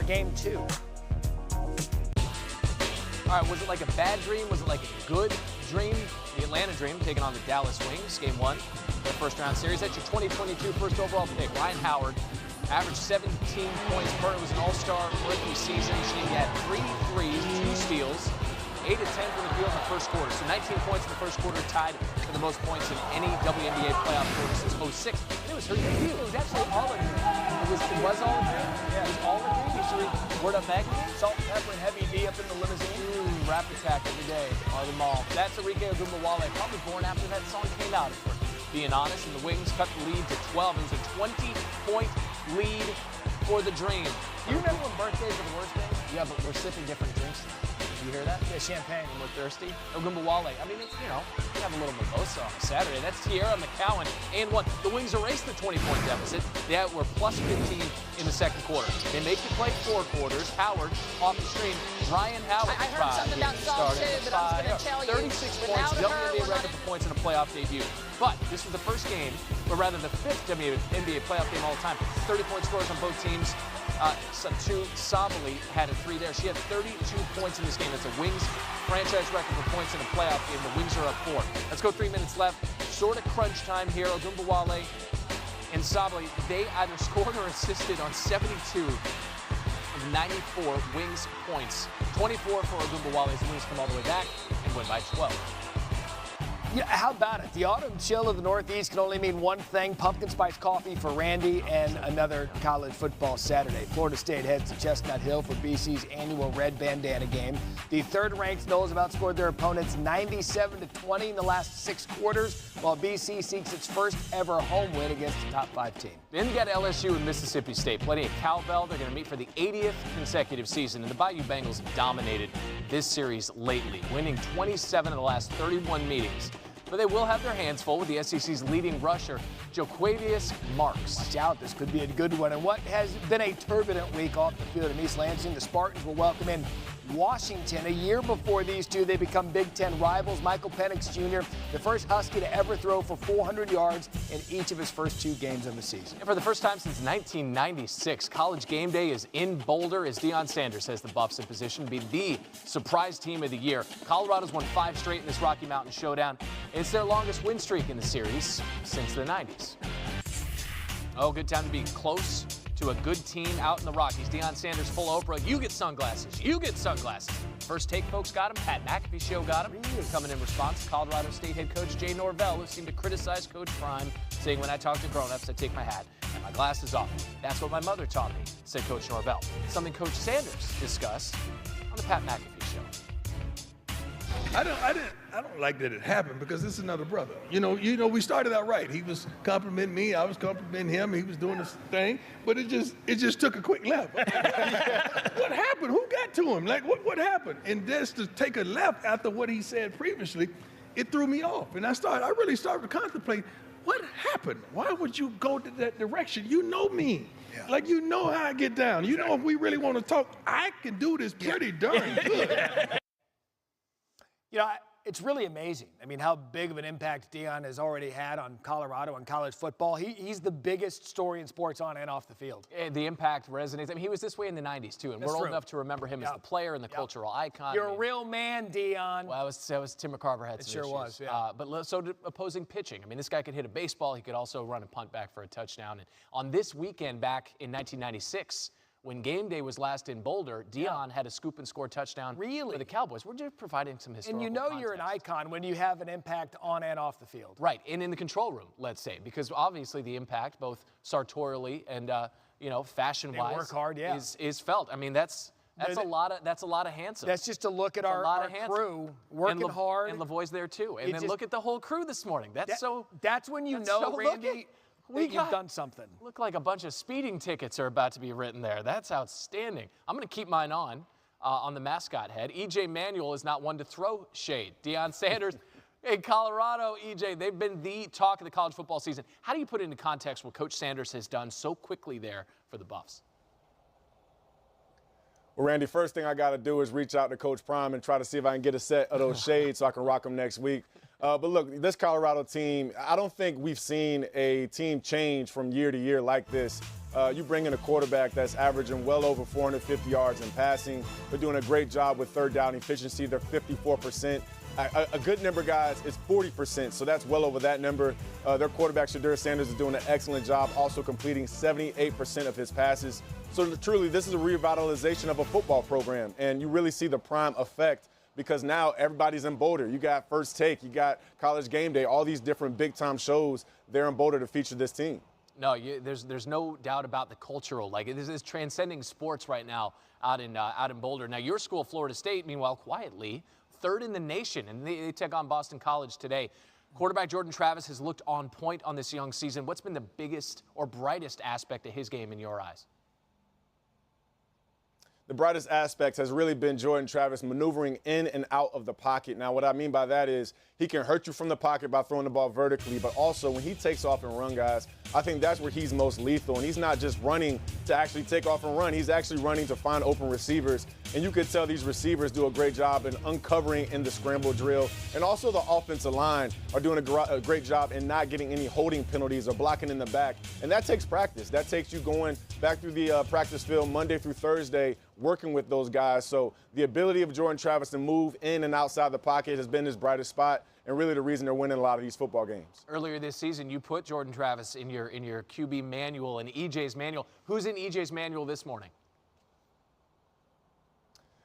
Game 2. All right, was it like a bad dream? Was it like a good dream? The Atlanta Dream taking on the Dallas Wings, Game 1, their first-round series. That's your 2022 first overall pick, Ryan Howard. Averaged 17 points per. It was an all-star rookie season. He had 3 threes, 2 steals, 8 of 10 from the field in the first quarter. So 19 points in the first quarter, tied for the most points in any WNBA playoff quarter since 06. And it was her debut. It was actually all a dream. It was all a dream? Yeah. It was all a dream? You should read Word Up Magazine? Salt, pepper, and heavy D up in the limousine. Rap Attack every day on the mall. That's Enrique Ogunbowale, probably born after that song came out, if we're being honest. And the Wings cut the lead to 12. It was a 20-point lead for the Dream. You remember when birthdays are the worst days? Yeah, but we're sipping different drinks now. Did you hear that? Yeah, champagne. And we're thirsty. Ogunbowale. I mean, it's, you know, we have a little mimosa on a Saturday. That's Tierra McCowan and 1. The Wings erased the 20-point deficit. They were plus 15 in the second quarter. They make you play 4 quarters. Howard off the stream. Ryan Howard. I heard something about Salt too, but I was going to tell you. 36 points, WNBA record for points in a playoff debut. But this was the first game, or rather the 5th WNBA playoff game all the time. 30-point scores on both teams. Sabali had a 3 there. She had 32 points in this game. That's a Wings franchise record for points in a playoff game. The Wings are up 4. Let's go 3 minutes left. Sort of crunch time here. Ogunbowale and Sabali, they either scored or assisted on 72 of 94 Wings points. 24 for Ogunbowale as the Wings come all the way back and win by 12. Yeah, how about it? The autumn chill of the Northeast can only mean one thing: pumpkin spice coffee for Randy and another college football Saturday. Florida State heads to Chestnut Hill for BC's annual Red Bandana game. The third-ranked Noles have outscored their opponents 97-20 in the last 6 quarters, while BC seeks its first ever home win against the top 5 team. Then you got LSU and Mississippi State. Plenty of cowbell. They're going to meet for the 80th consecutive season. And the Bayou Bengals have dominated this series lately, winning 27 of the last 31 meetings. But they will have their hands full with the SEC's leading rusher, Joquavius Marks. Watch out, this could be a good one. And what has been a turbulent week off the field in East Lansing, the Spartans will welcome in Washington. A year before these two, they become Big Ten rivals. Michael Penix Jr., the first Husky to ever throw for 400 yards in each of his first 2 games of the season. And for the first time since 1996, College Game Day is in Boulder as Deion Sanders has the Buffs in position to be the surprise team of the year. Colorado's won 5 straight in this Rocky Mountain Showdown. It's their longest win streak in the series since the 90s. Oh, good time to be close to a good team out in the Rockies. Deion Sanders, full Oprah. You get sunglasses. You get sunglasses. First Take folks got him. Pat McAfee Show got him. Coming in response, Colorado State head coach Jay Norvell, who seemed to criticize Coach Prime, saying, when I talk to grown-ups, I take my hat and my glasses off. That's what my mother taught me, said Coach Norvell. Something Coach Sanders discussed on the Pat McAfee Show. I don't like that it happened because it's another brother. You know, we started out right. He was complimenting me, I was complimenting him. He was doing his thing, but it just took a quick left. What happened? Who got to him? Like, what happened? And just to take a left after what he said previously, it threw me off. And I really started to contemplate, what happened? Why would you go to that direction? You know me. Yeah. Like, you know how I get down. You know, if we really want to talk, I can do this pretty darn good. You know, it's really amazing. I mean, how big of an impact Deion has already had on Colorado and college football. He's the biggest story in sports on and off the field. And the impact resonates. I mean, he was this way in the 90s, too. And That's we're old true. enough to remember him as the player and the cultural icon. You're a real man, Deion. Well, that was Tim McCarver had some sure issues. was, yeah. But so did opposing pitching. I mean, this guy could hit a baseball. He could also run a punt back for a touchdown. And on this weekend back in 1996, when Game Day was last in Boulder, Deion had a scoop and score touchdown for the Cowboys. We're just providing some historical And you know context. you're an icon when you have an impact on and off the field. Right, and in the control room, let's say, because obviously the impact, both sartorially and fashion-wise, work hard, yeah. is felt. I mean, that's a lot of handsome. That's just to look at our crew working hard. And Lavoie's there too. And then look at the whole crew this morning. That's when you know, Randy, you've done something. Look like a bunch of speeding tickets are about to be written there. That's outstanding. I'm going to keep mine on the mascot head. E.J. Manuel is not one to throw shade. Deion Sanders in Colorado, E.J., they've been the talk of the college football season. How do you put into context what Coach Sanders has done so quickly there for the Buffs? Well, Randy, first thing I got to do is reach out to Coach Prime and try to see if I can get a set of those shades so I can rock them next week. But look, this Colorado team, I don't think we've seen a team change from year to year like this You bring in a quarterback that's averaging well over 450 yards in passing. They're doing a great job with third down efficiency. They're 54%. A good number, guys, is 40%, so that's well over that number. Their quarterback, Shedeur Sanders, is doing an excellent job, also completing 78% of his passes. So truly, this is a revitalization of a football program, and you really see the prime effect because now everybody's in Boulder. You got First Take, you got College Game Day, all these different big-time shows. They're in Boulder to feature this team. No, there's no doubt about the cultural. Like, this is transcending sports right now out in Boulder. Now, your school, Florida State, meanwhile, quietly, third in the nation, and they take on Boston College today. Quarterback Jordan Travis has looked on point on this young season. What's been the biggest or brightest aspect of his game in your eyes? The brightest aspect has really been Jordan Travis maneuvering in and out of the pocket. Now, what I mean by that is he can hurt you from the pocket by throwing the ball vertically, but also when he takes off and run, guys, I think that's where he's most lethal. And he's not just running to actually take off and run. He's actually running to find open receivers. And you could tell these receivers do a great job in uncovering in the scramble drill. And also the offensive line are doing a great job in not getting any holding penalties or blocking in the back. And that takes practice. That takes you going back through the practice field Monday through Thursday, working with those guys. So the ability of Jordan Travis to move in and outside the pocket has been his brightest spot and really the reason they're winning a lot of these football games. Earlier this season, you put Jordan Travis in your QB manual and EJ's manual. Who's in EJ's manual this morning?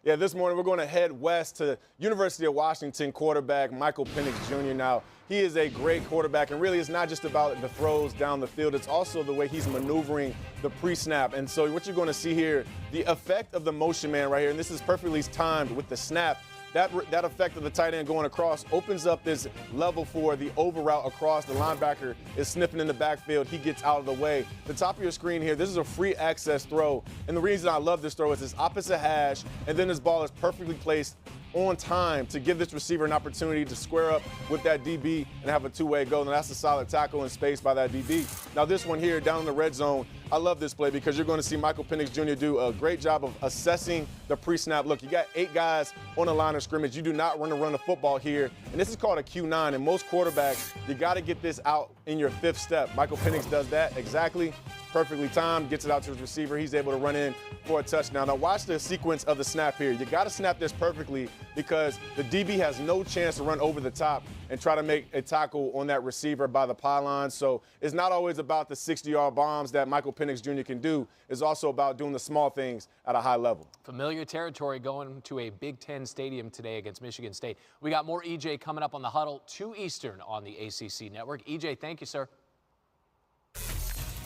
Yeah, this morning we're going to head west to University of Washington quarterback Michael Penix Jr. Now, he is a great quarterback, and really it's not just about the throws down the field. It's also the way he's maneuvering the pre-snap. And so what you're going to see here, the effect of the motion man right here, and this is perfectly timed with the snap. That effect of the tight end going across opens up this level for the over route across. The linebacker is sniffing in the backfield. He gets out of the way. The top of your screen here, this is a free access throw. And the reason I love this throw is this opposite hash, and then this ball is perfectly placed on time to give this receiver an opportunity to square up with that DB and have a two-way go. And that's a solid tackle in space by that DB. Now this one here down in the red zone, I love this play because you're going to see Michael Penix Jr. do a great job of assessing the pre-snap look. You got 8 guys on the line of scrimmage. You do not want to run the football here. And this is called a Q9. And most quarterbacks, you got to get this out in your 5th step. Michael Penix does that exactly. Perfectly timed, gets it out to his receiver. He's able to run in for a touchdown. Now watch the sequence of the snap here. You got to snap this perfectly because the DB has no chance to run over the top and try to make a tackle on that receiver by the pylon. So it's not always about the 60-yard bombs that Michael Penix Jr. can do. It's also about doing the small things at a high level. Familiar territory going to a Big Ten stadium today against Michigan State. We got more EJ coming up on the Huddle, 2 Eastern on the ACC Network. EJ, thank you, sir.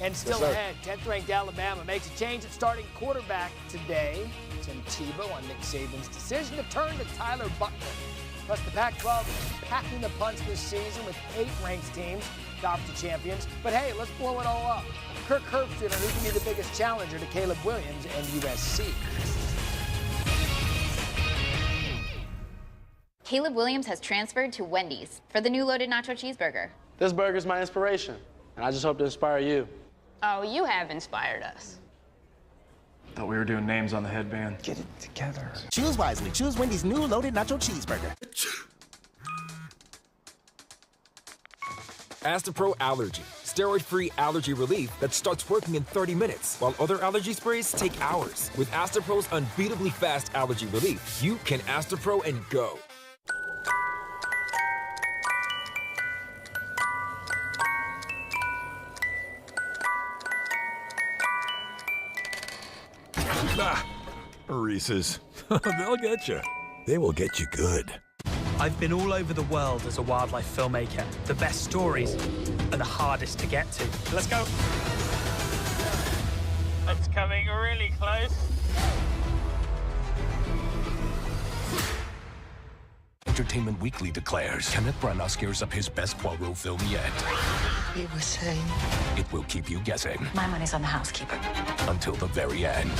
And still ahead, 10th-ranked Alabama makes a change at starting quarterback today. Tim Tebow on Nick Saban's decision to turn to Tyler Butler. Plus, the Pac-12 is packing the punch this season with 8 ranked teams, conference champions. But hey, let's blow it all up. Kirk Herbstreit on who can be the biggest challenger to Caleb Williams and USC. Caleb Williams has transferred to Wendy's for the new loaded nacho cheeseburger. This burger's my inspiration, and I just hope to inspire you. Oh, you have inspired us. Thought we were doing names on the headband. Get it together. Choose wisely. Choose Wendy's new loaded nacho cheeseburger. Astapro Allergy. Steroid-free allergy relief that starts working in 30 minutes, while other allergy sprays take hours. With Astapro's unbeatably fast allergy relief, you can Astapro and go. Reese's. They'll get you. They will get you good. I've been all over the world as a wildlife filmmaker. The best stories are the hardest to get to. Let's go. It's coming really close. Entertainment Weekly declares Kenneth Branagh gears up his best Poirot film yet. He was saying it will keep you guessing. My money's on the housekeeper. Until the very end.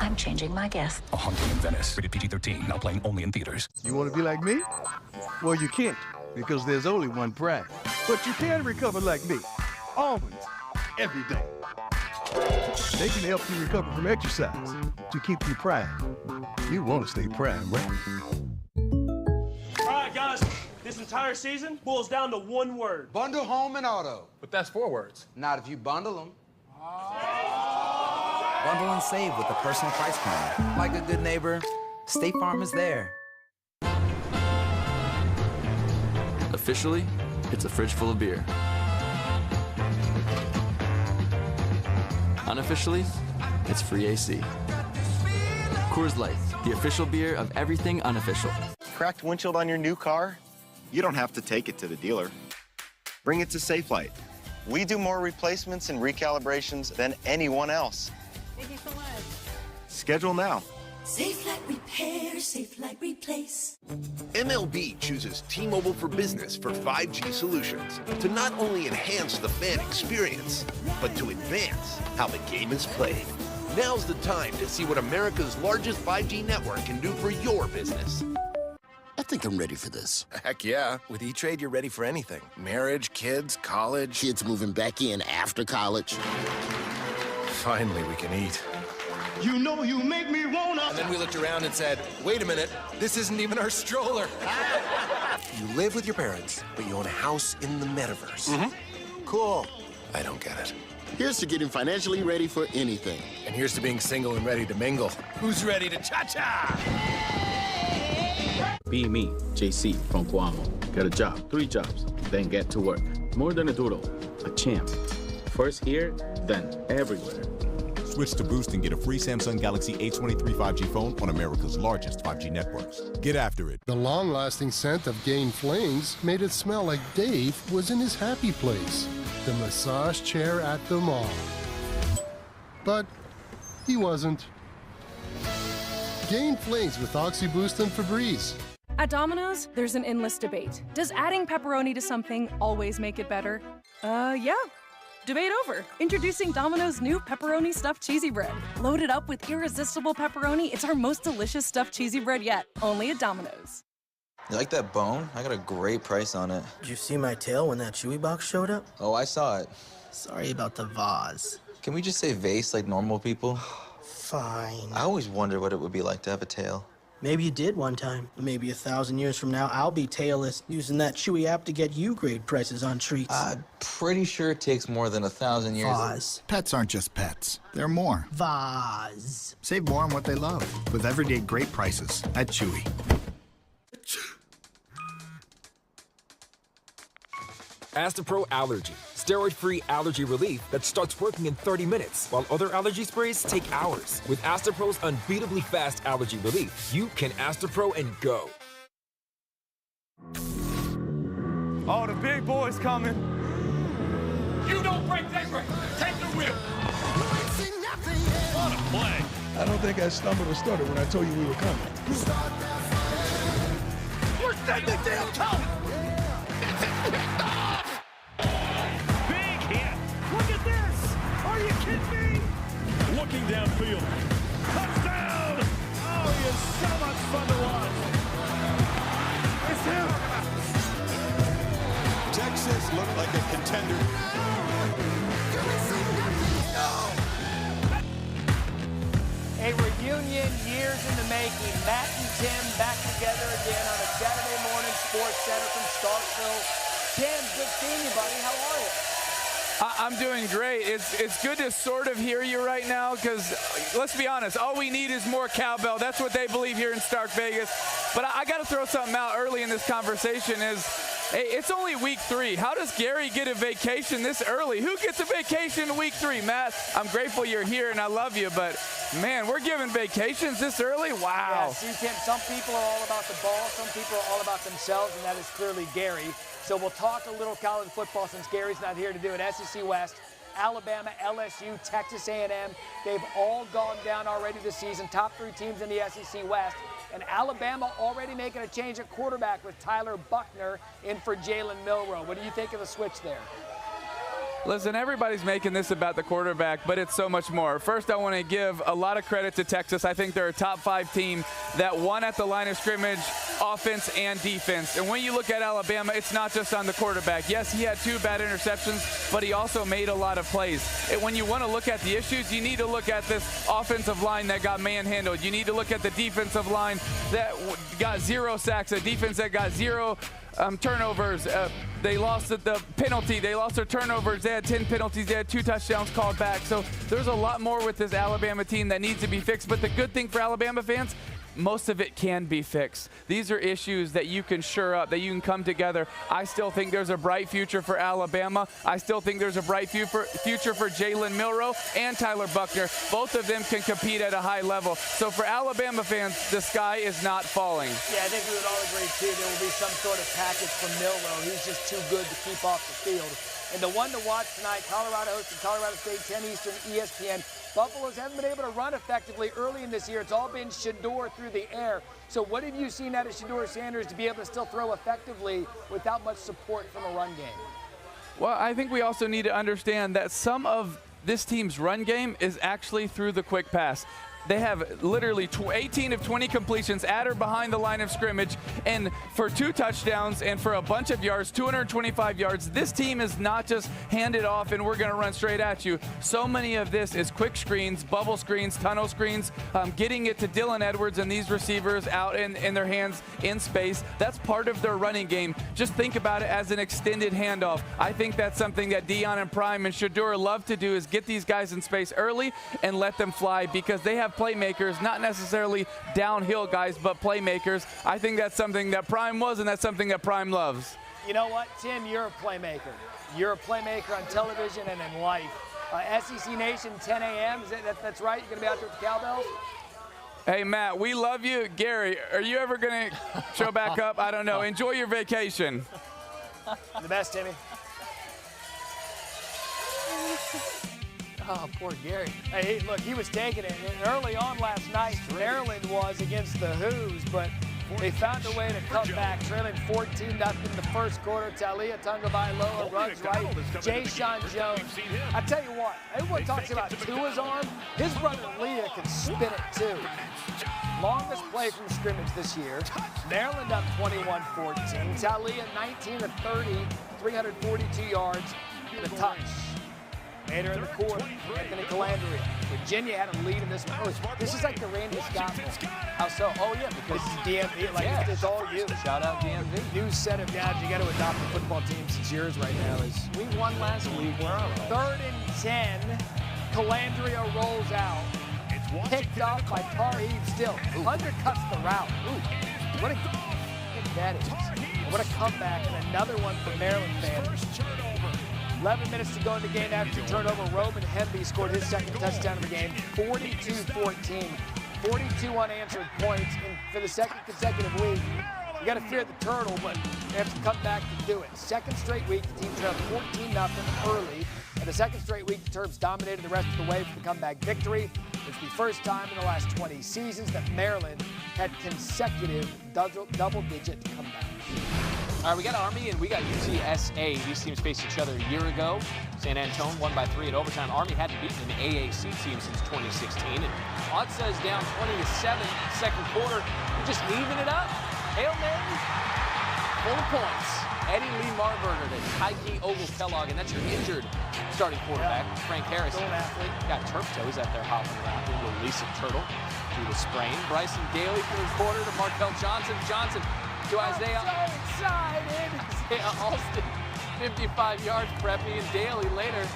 I'm changing my guess. A Haunting in Venice. Rated PG-13. Now playing only in theaters. You want to be like me? Well, you can't, because there's only one Pride. But you can recover like me. Always. Every day. They can help you recover from exercise to keep you prime. You want to stay prime, right? All right, guys. This entire season boils down to one word. Bundle home and auto. But that's 4 words. Not if you bundle them. Bundle and save with a personal price plan. Like a good neighbor, State Farm is there. Officially, it's a fridge full of beer. Unofficially, it's free AC. Coors Light, the official beer of everything unofficial. Cracked windshield on your new car? You don't have to take it to the dealer. Bring it to Safelite. We do more replacements and recalibrations than anyone else. Thank you so much. Schedule now. Safelite Repair, Safelite Replace. MLB chooses T-Mobile for Business for 5G solutions to not only enhance the fan experience, but to advance how the game is played. Now's the time to see what America's largest 5G network can do for your business. I think I'm ready for this. Heck yeah. With E-Trade, you're ready for anything. Marriage, kids, college. Kids moving back in after college. Finally, we can eat. You know you make me wanna. And then we looked around and said, wait a minute, this isn't even our stroller. You live with your parents, but you own a house in the metaverse. Cool. I don't get it. Here's to getting financially ready for anything. And here's to being single and ready to mingle. Who's ready to cha-cha? Be me, JC from Cuamo. Get a job, 3 jobs, then get to work. More than a doodle, a champ. First here, then everywhere. Switch to Boost and get a free Samsung Galaxy A23 5G phone on America's largest 5G networks. Get after it. The long-lasting scent of Gain Flings made it smell like Dave was in his happy place, the massage chair at the mall. But he wasn't. Gain Flings with OxyBoost and Febreze. At Domino's, there's an endless debate. Does adding pepperoni to something always make it better? Yeah. Debate over. Introducing Domino's new pepperoni stuffed cheesy bread. Loaded up with irresistible pepperoni, it's our most delicious stuffed cheesy bread yet. Only at Domino's. You like that bone? I got a great price on it. Did you see my tail when that Chewy box showed up? Oh, I saw it. Sorry about the vase. Can we just say vase like normal people? Fine. I always wonder what it would be like to have a tail. Maybe you did one time. Maybe 1,000 years from now, I'll be tailless, using that Chewy app to get you great prices on treats. I'm pretty sure it takes more than 1,000 years. Vase. Pets aren't just pets. They're more. Vase. Save more on what they love with everyday great prices at Chewy. Astapro Allergy, steroid-free allergy relief that starts working in 30 minutes, while other allergy sprays take hours. With Astapro's unbeatably fast allergy relief, you can Astapro and go. Oh, the big boy's coming. You don't break that break. Take the whip. What a play. I don't think I stumbled or stuttered when I told you we were coming. We're setting the damn tone. Big hit. Look at this. Are you kidding me? Looking downfield. Touchdown. Oh, he is so much fun to watch. It's him. Texas looked like a contender. A reunion years in the making. Matt and Tim back together again on a Saturday morning Sports Center from Starkville. Tim, good seeing you, buddy. How are you? I'm doing great. It's good to sort of hear you right now because, let's be honest, all we need is more cowbell. That's what they believe here in Stark Vegas. But I got to throw something out early in this conversation is, hey, it's only week 3. How does Gary get a vacation this early? Who gets a vacation in week 3, Matt? I'm grateful you're here and I love you, but man, we're giving vacations this early? Wow. Yeah, see, Tim, some people are all about the ball, some people are all about themselves, and that is clearly Gary. So we'll talk a little college football since Gary's not here to do it. SEC West, Alabama, LSU, Texas A&M, they've all gone down already this season. Top 3 teams in the SEC West. And Alabama already making a change at quarterback with Tyler Buckner in for Jalen Milroe. What do you think of the switch there? Listen, everybody's making this about the quarterback, but it's so much more. First, I want to give a lot of credit to Texas. I think they're a top 5 team that won at the line of scrimmage, offense and defense. And when you look at Alabama, it's not just on the quarterback. Yes, he had 2 bad interceptions, but he also made a lot of plays. And when you want to look at the issues, you need to look at this offensive line that got manhandled. You need to look at the defensive line that got 0 sacks, a defense that got 0 turnovers. They lost the penalty. They lost their turnovers. They had 10 penalties. They had 2 touchdowns called back. So there's a lot more with this Alabama team that needs to be fixed. But the good thing for Alabama fans, most of it can be fixed. These are issues that you can shore up, that you can come together. I still think there's a bright future for Alabama. I still think there's a bright future for Jalen Milroe and Tyler Buckner. Both of them can compete at a high level. So for Alabama fans, the sky is not falling. Yeah, I think we would all agree, too. There will be some sort of package from Milroe. He's just too good to keep off the field. And the one to watch tonight, Colorado hosting Colorado State, 10 Eastern, ESPN. Buffaloes haven't been able to run effectively early in this year. It's all been Shedeur through the air. So what have you seen out of Shedeur Sanders to be able to still throw effectively without much support from a run game? Well, I think we also need to understand that some of this team's run game is actually through the quick pass. They have literally 18 of 20 completions at or behind the line of scrimmage, and for 2 touchdowns and for a bunch of yards, 225 yards. This team is not just hand it off and we're going to run straight at you. So many of this is quick screens, bubble screens, tunnel screens, getting it to Dylan Edwards and these receivers out in their hands in space. That's part of their running game. Just think about it as an extended handoff. I think that's something that Deion and Prime and Shedeur love to do, is get these guys in space early and let them fly, because they have playmakers, not necessarily downhill guys, but playmakers. I think that's something that Prime was, and that's something that Prime loves. You know what, Tim, you're a playmaker. You're a playmaker on television and in life. SEC Nation, 10 a.m., that's right? You're going to be out there with the Cowbells? Hey, Matt, we love you. Gary, are you ever going to show back up? I don't know. Enjoy your vacation. The best, Timmy. Oh, poor Gary. Hey, look, he was taking it. And early on last night, Maryland was against the Who's, but they found a way to come back, trailing 14-0 in the first quarter. Talia Tagovailoa runs right. Jay-Sean Jones. I tell you what, everyone talks about Tua's arm. His brother Leah can spin it too. Longest play from scrimmage this year. Maryland up 21-14. Talia 19 of 30, 342 yards and a touch. Later in the quarter, Anthony Calandria. Virginia had a lead in this one. Oh, this is like the Randy Scott one. How so? Oh, yeah, because this is DMV. Like, it's all you. Shout out DMV. New set of guys. You got to adopt the football team since yours right now is. We won last week. 3rd and 10. Calandria rolls out. Picked off by Tarheeb Still. Undercuts the route. Ooh, what a kick that is. What a comeback, and another one for Maryland fans. 11 minutes to go in the game after turnover. Roman Hemby scored his second touchdown of the game, 42-14. 42 unanswered points, and for the second consecutive week, you got to fear the turtle, but they have to come back to do it. Second straight week, the team trailed 14-0 early, and the second straight week, the Terps dominated the rest of the way for the comeback victory. It's the first time in the last 20 seasons that Maryland had consecutive double-digit comebacks. All right, we got Army and we got UTSA. These teams faced each other a year ago. San Antonio won by 3 at overtime. Army hadn't beaten an AAC team since 2016. And Otsa is down 20-7 second quarter. We're just leaving it up. Hail Mary, full of points. Eddie Lee Marburger to Tyke Ogle Kellogg, and that's your injured starting quarterback, Frank Harris. Got turf toe. He's out there hopping around. We'll release a turtle through the sprain. Bryson Daly for his quarter to Markel Johnson. Johnson to Isaiah. I'm so excited. Isaiah Alston, 55 yards. Preppy and Daly later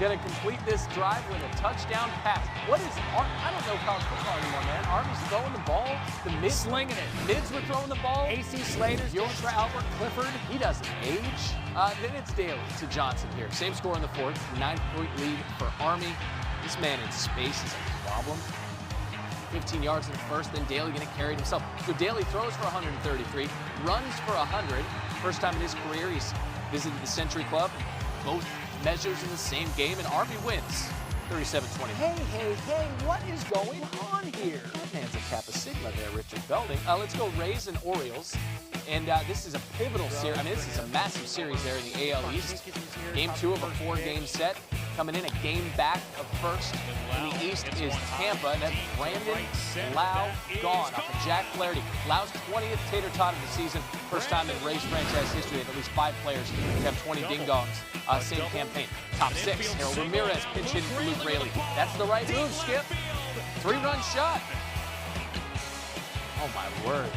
going to complete this drive with a touchdown pass. What is, I don't know college football anymore, man. Army's throwing the ball. The mids slinging it. Mids were throwing the ball. AC Slater's going for Albert Clifford. He doesn't age. Then it's Daly to Johnson here. Same score in the fourth. 9-point lead for Army. This man in space is a problem. 15 yards in the first, then Daly going to carry it himself. So Daly throws for 133, runs for 100. First time in his career he's visited the Century Club. Both measures in the same game, and Army wins 37-20. Hey, what is going on here? That man's a Kappa Sigma there, Richard Belding. Let's go Rays and Orioles. And this is a pivotal series. I mean, this is a massive series there in the AL East. Game 2 of a 4-game set. Coming in a game back of first in the East is Tampa. And that's Brandon Lau gone off of Jack Flaherty. Lau's 20th tater tot of the season. First time in Rays franchise history that at least 5 players have 20 ding-dongs. Same campaign. Top 6, Harold Ramirez pinch hitting for Luke Raley. That's the right move, Skip. 3-run shot. Oh, my word.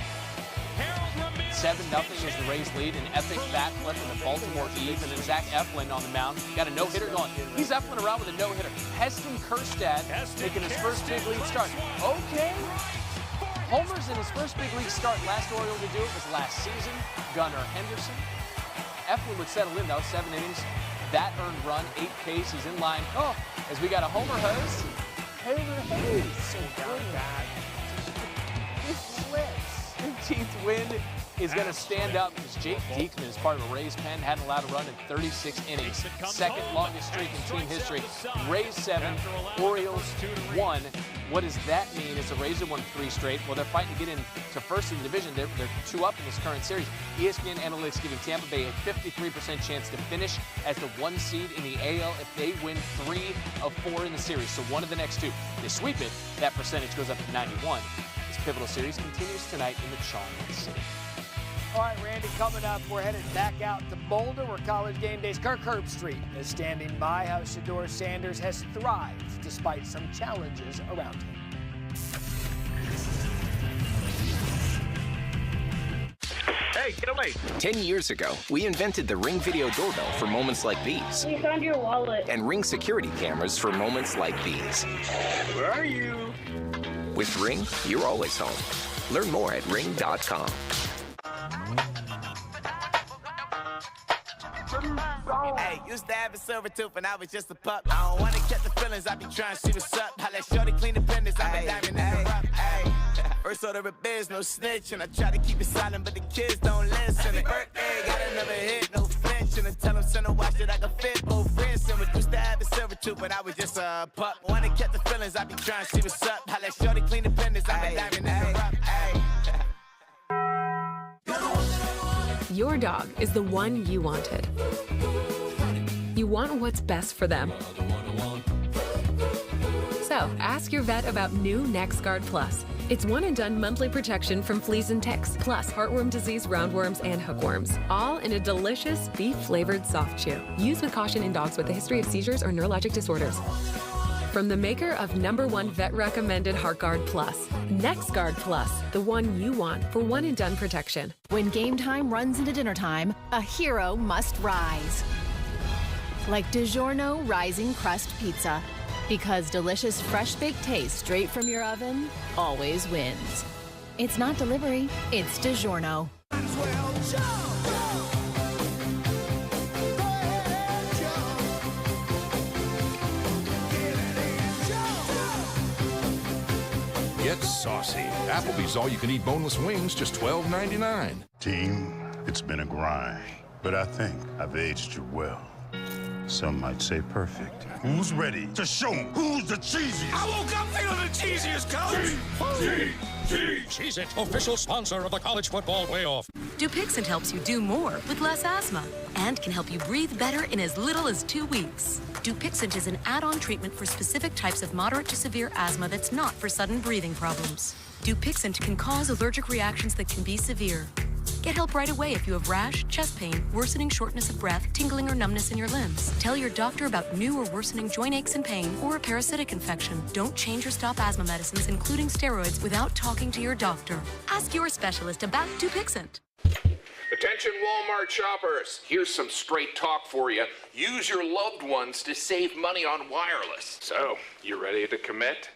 7-0 is the Rays lead. An epic bat flip in the Baltimore Eve. And then Zach Eflin on the mound. Got a no-hitter going. He's Eflin around with a no-hitter. Heston Kjerstad making his first big league start. Okay. Homers in his first big league start. Last Oriole to do it was last season. Gunnar Henderson. Eflin would settle in, though. 7 innings. That earned run. 8 Ks. He's in line. Oh, as we got a homer hose. Homer hose. So good. This slips. 15th win is going to stand up because Jake Diekman is part of a Rays pen, hadn't allowed a run in 36 innings. Second longest streak in team history. Rays 7, Orioles 1. What does that mean? Is the Rays have won 3 straight? Well, they're fighting to get into first in the division. They're 2 up in this current series. ESPN analytics giving Tampa Bay a 53% chance to finish as the 1 seed in the AL if they win 3 of 4 in the series. So one of the next 2. They sweep it, that percentage goes up to 91. This pivotal series continues tonight in the Charlotte City. All right, Randy, coming up, we're headed back out to Boulder, where College Game Day's Kirk Herbstreit is standing by how Shedeur Sanders has thrived despite some challenges around him. Hey, get away! 10 years ago, we invented the Ring Video Doorbell for moments like these. We found your wallet. And Ring security cameras for moments like these. Where are you? With Ring, you're always home. Learn more at ring.com. Hey, used to have a silver tooth when I was just a pup. I don't wanna catch the feelings, I be trying to see what's up. I let shorty clean the business, I been diving in the rough. Hey, first order of biz, no snitch. And I try to keep it silent, but the kids don't listen. Birthday, got another hit, no flinch. And I tell them, send a watch that I can fit both friends. And we used to have a silver tooth when I was just a pup. Wanna catch the feelings, I be trying to see what's up. I let shorty clean the business, I been diving in the rough. Hey. Your dog is the one you wanted. You want what's best for them. So ask your vet about new NexGard Plus. It's one-and-done monthly protection from fleas and ticks, plus heartworm disease, roundworms, and hookworms, all in a delicious beef-flavored soft chew. Use with caution in dogs with a history of seizures or neurologic disorders. From the maker of #1 vet-recommended HeartGuard Plus, NexGard Plus, the one you want for one-and-done protection. When game time runs into dinner time, a hero must rise. Like DiGiorno Rising Crust Pizza. Because delicious fresh-baked taste straight from your oven always wins. It's not delivery, it's DiGiorno. Get saucy. Applebee's all-you-can-eat boneless wings, just $12.99. Team, it's been a grind, but I think I've aged you well. Some might say perfect. Who's ready to show 'em who's the cheesiest? I woke up feeling the cheesiest, coach! Cheez-It, official sponsor of the college football playoff. Dupixent helps you do more with less asthma and can help you breathe better in as little as 2 weeks. Dupixent is an add-on treatment for specific types of moderate to severe asthma that's not for sudden breathing problems. Dupixent can cause allergic reactions that can be severe. Get help right away if you have rash, chest pain, worsening shortness of breath, tingling or numbness in your limbs. Tell your doctor about new or worsening joint aches and pain or a parasitic infection. Don't change or stop asthma medicines, including steroids, without talking to your doctor. Ask your specialist about Dupixent. Attention Walmart shoppers, here's some straight talk for you. Use your loved ones to save money on wireless. So, you ready to commit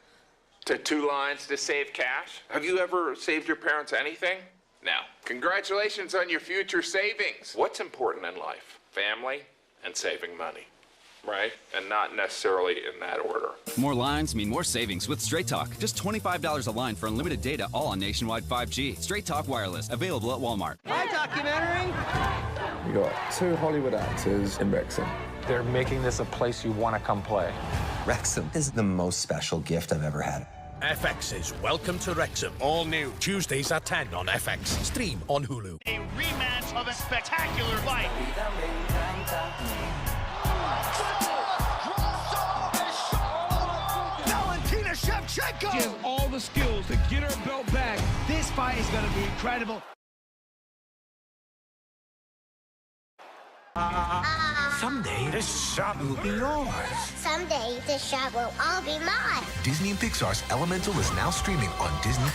to 2 lines to save cash? Have you ever saved your parents anything? Now, congratulations on your future savings. What's important in life? Family and saving money, right? And not necessarily in that order. More lines mean more savings with Straight Talk. Just $25 a line for unlimited data, all on nationwide 5G. Straight Talk Wireless, available at Walmart. My documentary? You got 2 Hollywood actors in Wrexham. They're making this a place you want to come play. Wrexham is the most special gift I've ever had. FX's Welcome to Wrexham. All new. Tuesdays at 10 on FX. Stream on Hulu. A rematch of a spectacular fight. Valentina Shevchenko! She has all the skills to get her belt back. This fight is going to be incredible. Someday, this shot will be yours. Someday, this shot will all be mine. Disney and Pixar's Elemental is now streaming on Disney+.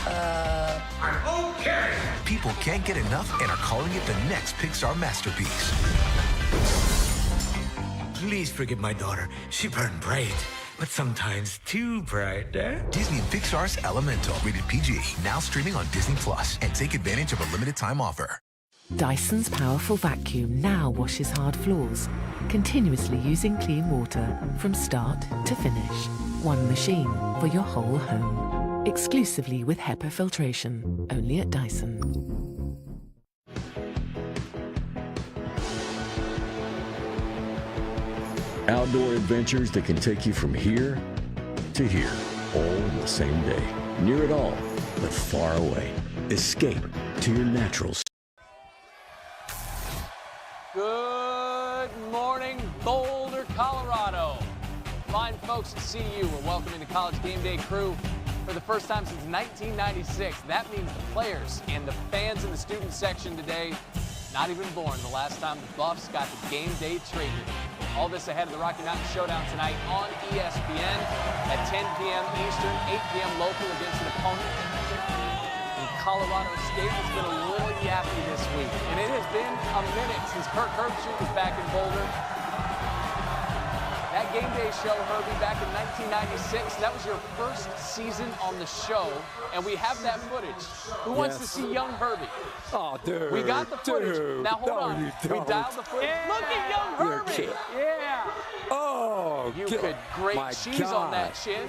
I'm okay. People can't get enough and are calling it the next Pixar masterpiece. Please forgive my daughter. She burned bright, but sometimes too bright. Disney and Pixar's Elemental, rated PG, now streaming on Disney Plus, and take advantage of a limited time offer. Dyson's powerful vacuum now washes hard floors, continuously using clean water from start to finish. One machine for your whole home. Exclusively with HEPA filtration, only at Dyson. Outdoor adventures that can take you from here to here, all in the same day. Near it all, but far away. Escape to your natural state. Good morning, Boulder, Colorado. Fine folks at CU are welcoming the College Game Day crew for the first time since 1996. That means the players and the fans in the student section today, not even born the last time the Buffs got the Game Day treatment. All this ahead of the Rocky Mountain Showdown tonight on ESPN at 10 p.m. Eastern, 8 p.m. local against an opponent. Colorado State has been a little yappy this week, and it has been a minute since Kirk Herbstreit was back in Boulder. That Game Day show, Herbie, back in 1996, that was your first season on the show, and we have that footage. Who wants to see young Herbie? Oh, dude. We got the footage. Now, hold on. We dialed the footage. Yeah. Look at young Herbie. Yeah. Oh, you could grate cheese on that chin.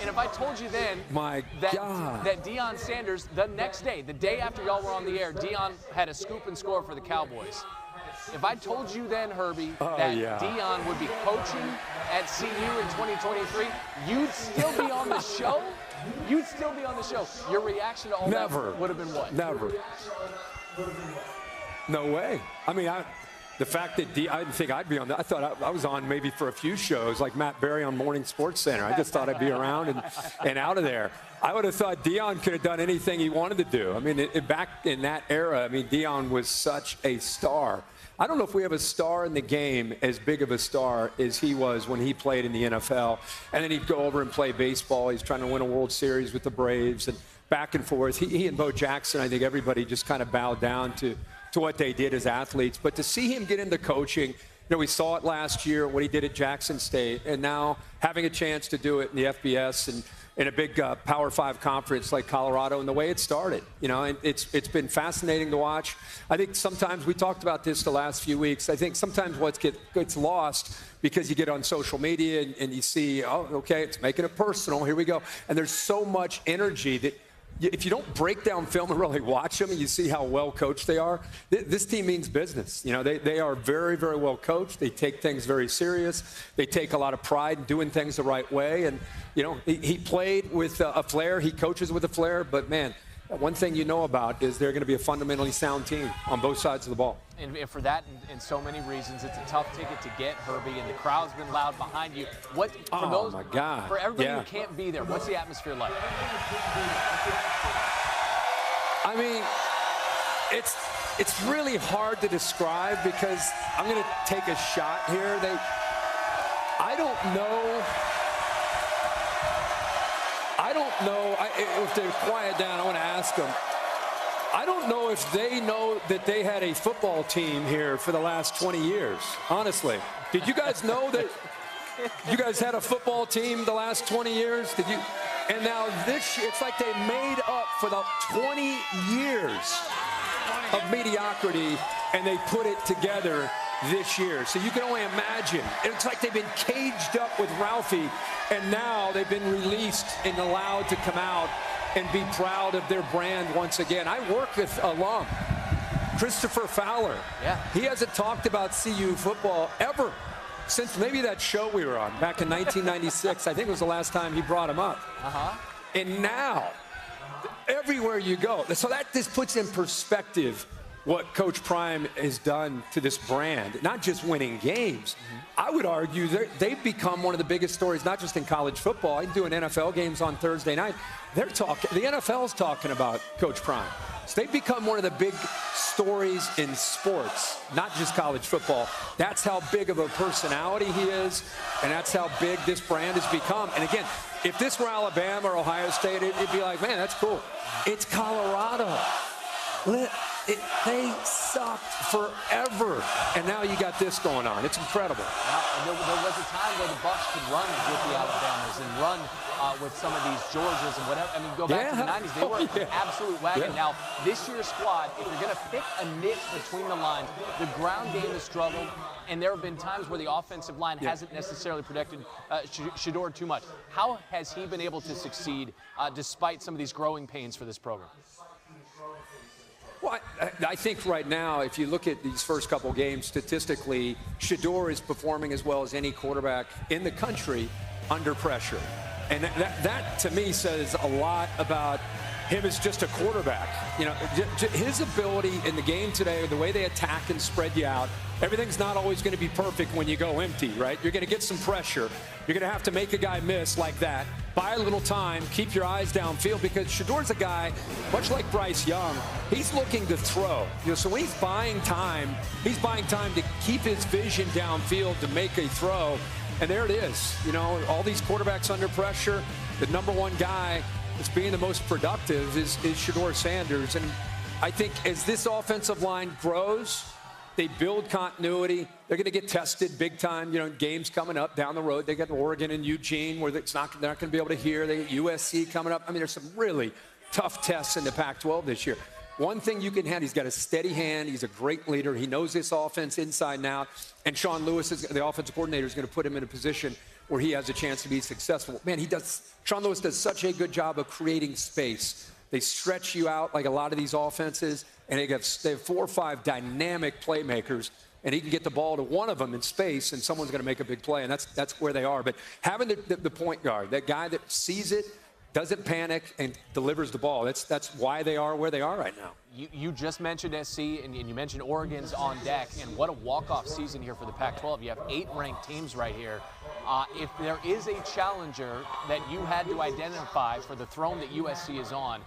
And if I told you then that Deion Sanders, the next day, the day after y'all were on the air, Deion had a scoop and score for the Cowboys. If I told you then, Herbie, that Deion would be coaching at CU in 2023, you'd still be on the show? You'd still be on the show. Your reaction to all that would have been what? Never. No way. I mean, the fact that I didn't think I'd be on that. I thought I was on maybe for a few shows, like Matt Berry on Morning Sports Center. I just thought I'd be around and out of there. I would have thought Deion could have done anything he wanted to do. I mean, back in that era, I mean, Deion was such a star. I don't know if we have a star in the game as big of a star as he was when he played in the NFL. And then he'd go over and play baseball. He's trying to win a World Series with the Braves and back and forth. He and Bo Jackson, I think everybody just kind of bowed down to what they did as athletes. But to see him get into coaching, we saw it last year, what he did at Jackson State, and now having a chance to do it in the FBS and in a big Power 5 conference like Colorado and the way it started. And it's been fascinating to watch. I think sometimes, we talked about this the last few weeks, I think sometimes what gets lost because you get on social media and you see, oh, okay, it's making it personal, here we go. And there's so much energy that if you don't break down film and really watch them and you see how well coached they are, this team means business. They are very, very well coached. They take things very serious. They take a lot of pride in doing things the right way. And, he played with a flair. He coaches with a flair. But, man, one thing you know about is they're going to be a fundamentally sound team on both sides of the ball. And for that and so many reasons, it's a tough ticket to get, Herbie, and the crowd's been loud behind you. My God. For everybody who can't be there, what's the atmosphere like? I mean, it's really hard to describe because I'm going to take a shot here. I don't know if they're quiet down. I want to ask them. I don't know if they know that they had a football team here for the last 20 years, honestly. Did you guys know that you guys had a football team the last 20 years? Did you? And now it's like they made up for the 20 years of mediocrity, and they put it together this year. So you can only imagine. It's like they've been caged up with Ralphie, and now they've been released and allowed to come out and be proud of their brand once again. I work with alum Christopher Fowler. Yeah. He hasn't talked about CU football ever since maybe that show we were on back in 1996. I think it was the last time he brought him up. And now, everywhere you go. So that just puts in perspective what Coach Prime has done to this brand, not just winning games. I would argue they've become one of the biggest stories, not just in college football. I'm doing NFL games on Thursday night. The NFL's talking about Coach Prime. So they've become one of the big stories in sports, not just college football. That's how big of a personality he is, and that's how big this brand has become. And again, if this were Alabama or Ohio State, it'd be like, man, that's cool. It's Colorado. They sucked forever, and now you got this going on. It's incredible. There was a time where the Bucs could run with the Alabamas and run with some of these Georgias and whatever. I mean, go back to the 90s. They were an absolute wagon. Now, this year's squad, if you're going to pick a niche between the lines, the ground game has struggled, and there have been times where the offensive line hasn't necessarily protected Shedeur too much. How has he been able to succeed despite some of these growing pains for this program? Well, I think right now, if you look at these first couple games, statistically, Shedeur is performing as well as any quarterback in the country under pressure. And that to me, says a lot about him as just a quarterback. You know, his ability in the game today, or the way they attack and spread you out, everything's not always going to be perfect when you go empty, right? You're going to get some pressure. You're going to have to make a guy miss like that. Buy a little time, keep your eyes downfield, because Shedeur's a guy, much like Bryce Young, he's looking to throw. You know, so when he's buying time to keep his vision downfield to make a throw. And there it is. You know, all these quarterbacks under pressure, the number one guy that's being the most productive is Shedeur Sanders. And I think as this offensive line grows, they build continuity. They're going to get tested big time. You know, games coming up down the road. They got Oregon and Eugene where they're not going to be able to hear. They got USC coming up. I mean, there's some really tough tests in the Pac-12 this year. One thing you can have, he's got a steady hand. He's a great leader. He knows this offense inside and out. And Sean Lewis, the offensive coordinator, is going to put him in a position where he has a chance to be successful. Man, Sean Lewis does such a good job of creating space. They stretch you out like a lot of these offenses, and they have 4 or 5 dynamic playmakers, and he can get the ball to one of them in space, and someone's going to make a big play, and that's where they are. But having the point guard, that guy that sees it, doesn't panic, and delivers the ball, that's why they are where they are right now. You just mentioned SC, and you mentioned Oregon's on deck, and what a walk-off season here for the Pac-12. You have 8 ranked teams right here. If there is a challenger that you had to identify for the throne that USC is on,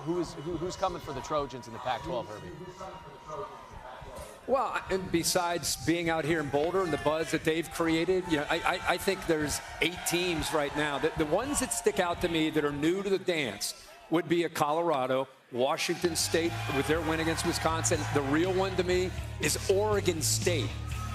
who's coming for the Trojans in the Pac-12, Herbie? Well, and besides being out here in Boulder and the buzz that they've created, you know, I think there's 8 teams right now. The ones that stick out to me that are new to the dance would be a Colorado, Washington State with their win against Wisconsin. The real one to me is Oregon State.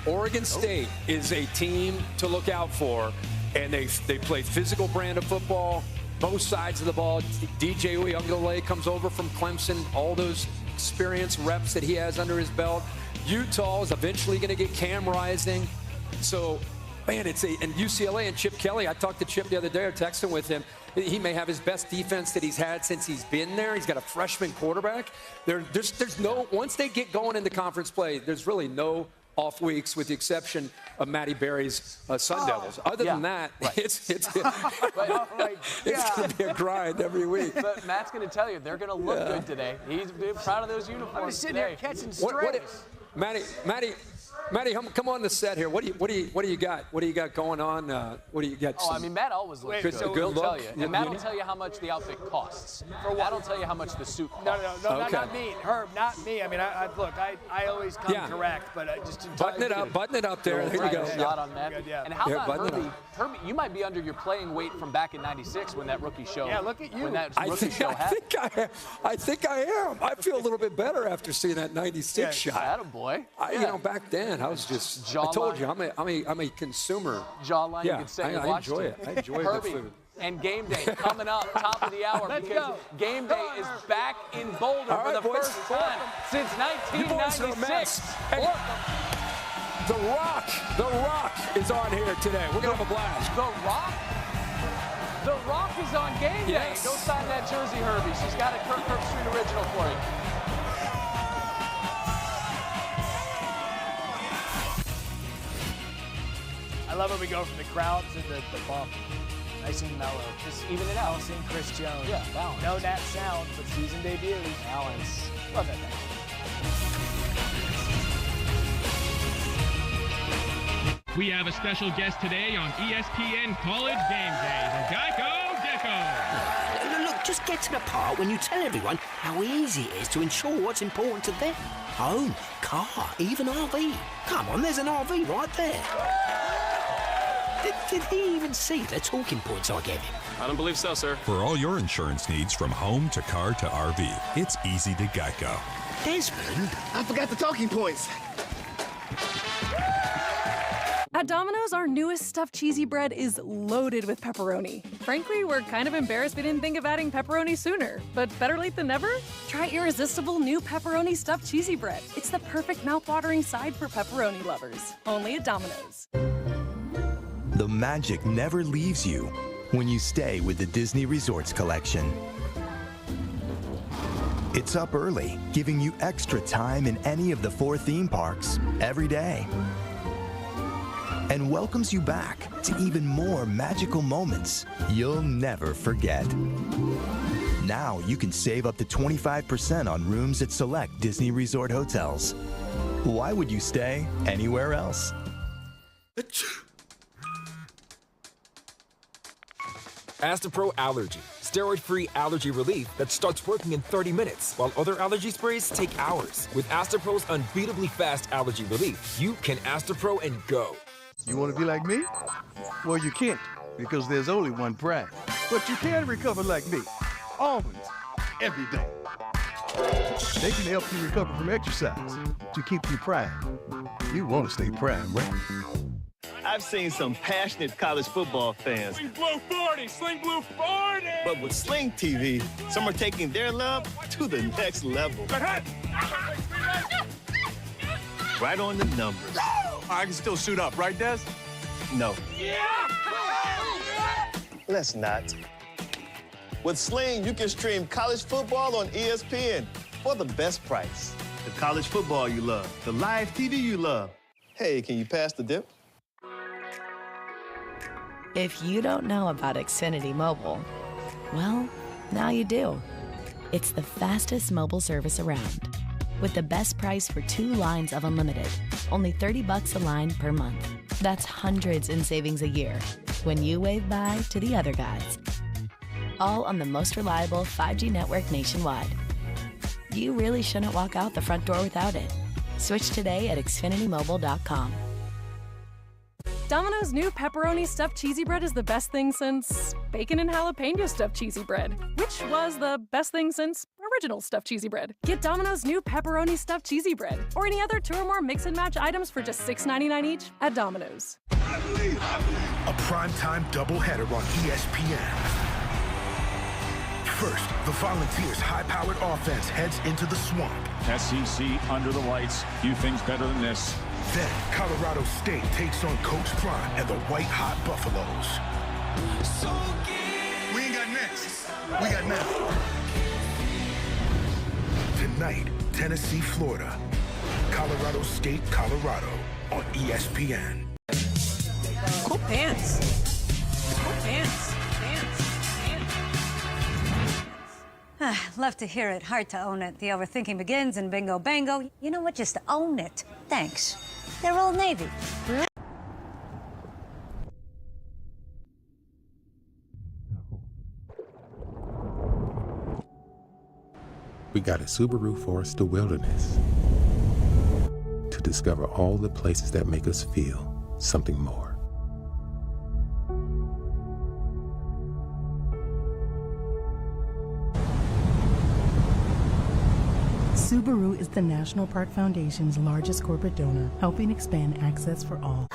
Oregon State is a team to look out for, and they play physical brand of football, both sides of the ball. DJ Uiagalelei comes over from Clemson, all those experience reps that he has under his belt. Utah is eventually going to get Cam Rising. So, man, and UCLA and Chip Kelly. I talked to Chip the other day, or texting with him. He may have his best defense that he's had since he's been there. He's got a freshman quarterback. There's no, once they get going into conference play, there's really no off weeks, with the exception of Matty Berry's Sun Devils. Other than that, it's going to be a grind every week. But Matt's going to tell you, they're going to look good today. He's proud of those uniforms. I'm sitting here catching strays. Matty, come on the set here. What do you got? What do you got going on? What do you got? I mean, Matt always looks good. So He'll tell you. And Matt will tell you how much the outfit costs. Matt will tell you how much the suit costs. No, not me. Herb, not me. I mean, I always come correct, but I just button it up there. There you go. Shot on that. And how about Herbie? Herbie, you might be under your playing weight from back in '96 when that rookie show. Yeah, look at you. When that rookie show happened. I think I am. I feel a little bit better after seeing that '96 shot. Attaboy. You know, back then I was just. I told you, I'm a consumer. Jawline, you can say I enjoy it. I enjoy the food. And GameDay coming up, top of the hour, because GameDay is back in Boulder for the first time since 1996. The Rock is on here today. We're going to have a blast. The Rock is on GameDay. Yes. Go sign that jersey, Herbie. She's got a Kirk Street original for you. I love when we go from the crowd to the bump. Nice and mellow. Just even it out. Chris Jones. Yeah, balance. No Nat sound, but season debut. Balance. Love that. We have a special guest today on ESPN College GameDay, the Geico. Look, just get to the part when you tell everyone how easy it is to insure what's important to them. Home, car, even RV. Come on, there's an RV right there. Did he even see the talking points I gave him? I don't believe so, sir. For all your insurance needs from home to car to RV, it's easy to Geico. Desmond? I forgot the talking points. At Domino's, our newest stuffed cheesy bread is loaded with pepperoni. Frankly, we're kind of embarrassed we didn't think of adding pepperoni sooner. But better late than never? Try irresistible new pepperoni stuffed cheesy bread. It's the perfect mouth-watering side for pepperoni lovers. Only at Domino's. The magic never leaves you when you stay with the Disney Resorts Collection. It's up early, giving you extra time in any of the 4 theme parks every day. And welcomes you back to even more magical moments you'll never forget. Now you can save up to 25% on rooms at select Disney Resort hotels. Why would you stay anywhere else? Astapro Allergy, steroid-free allergy relief that starts working in 30 minutes, while other allergy sprays take hours. With Astapro's unbeatably fast allergy relief, you can Astapro and go. You want to be like me? Well, you can't, because there's only one Prime. But you can recover like me. Always, every day. They can help you recover from exercise to keep you prime. You want to stay prime, right? I've seen some passionate college football fans. Sling Blue 40! Sling Blue 40! But with Sling TV, some are taking their love to the next level. Right on the numbers. I can still suit up, right, Des? No. Yeah! Let's not. With Sling, you can stream college football on ESPN for the best price. The college football you love, the live TV you love. Hey, can you pass the dip? If you don't know about Xfinity Mobile, well, now you do. It's the fastest mobile service around. With the best price for 2 lines of unlimited, only $30 a line per month. That's hundreds in savings a year when you wave bye to the other guys. All on the most reliable 5G network nationwide. You really shouldn't walk out the front door without it. Switch today at XfinityMobile.com. Domino's new pepperoni stuffed cheesy bread is the best thing since bacon and jalapeno stuffed cheesy bread, which was the best thing since original stuffed cheesy bread. Get Domino's new pepperoni stuffed cheesy bread or any other 2 or more mix and match items for just $6.99 each at Domino's. A primetime doubleheader on ESPN. First, the Volunteers' high-powered offense heads into the swamp. SEC under the lights. Few things better than this. Then, Colorado State takes on Coach Prime and the white-hot Buffaloes. We ain't got next. We got now. Tonight, Tennessee, Florida. Colorado State, Colorado on ESPN. Cool pants. Cool pants. Love to hear it. Hard to own it. The overthinking begins and bingo bango. You know what? Just own it. Thanks. They're Old Navy. We got a Subaru Forester Wilderness to discover all the places that make us feel something more. Subaru is the National Park Foundation's largest corporate donor, helping expand access for all.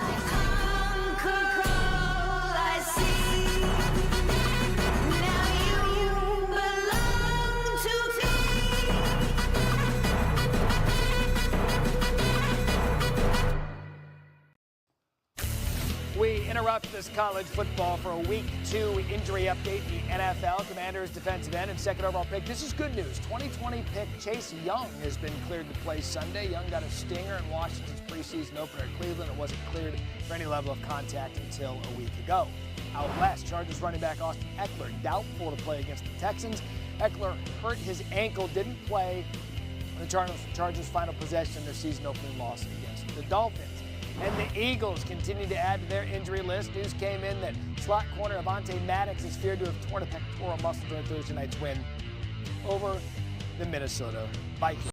We interrupt this college football for a Week 2 injury update. The NFL Commanders defensive end and second overall pick. This is good news. 2020 pick Chase Young has been cleared to play Sunday. Young got a stinger in Washington's preseason opener at Cleveland. It wasn't cleared for any level of contact until a week ago. Out west, Chargers running back Austin Eckler doubtful to play against the Texans. Eckler hurt his ankle, didn't play The Chargers' final possession in their season-opening loss against the Dolphins. And the Eagles continue to add to their injury list. News came in that slot corner Avonte Maddox is feared to have torn a pectoral muscle during Thursday night's win over the Minnesota Vikings.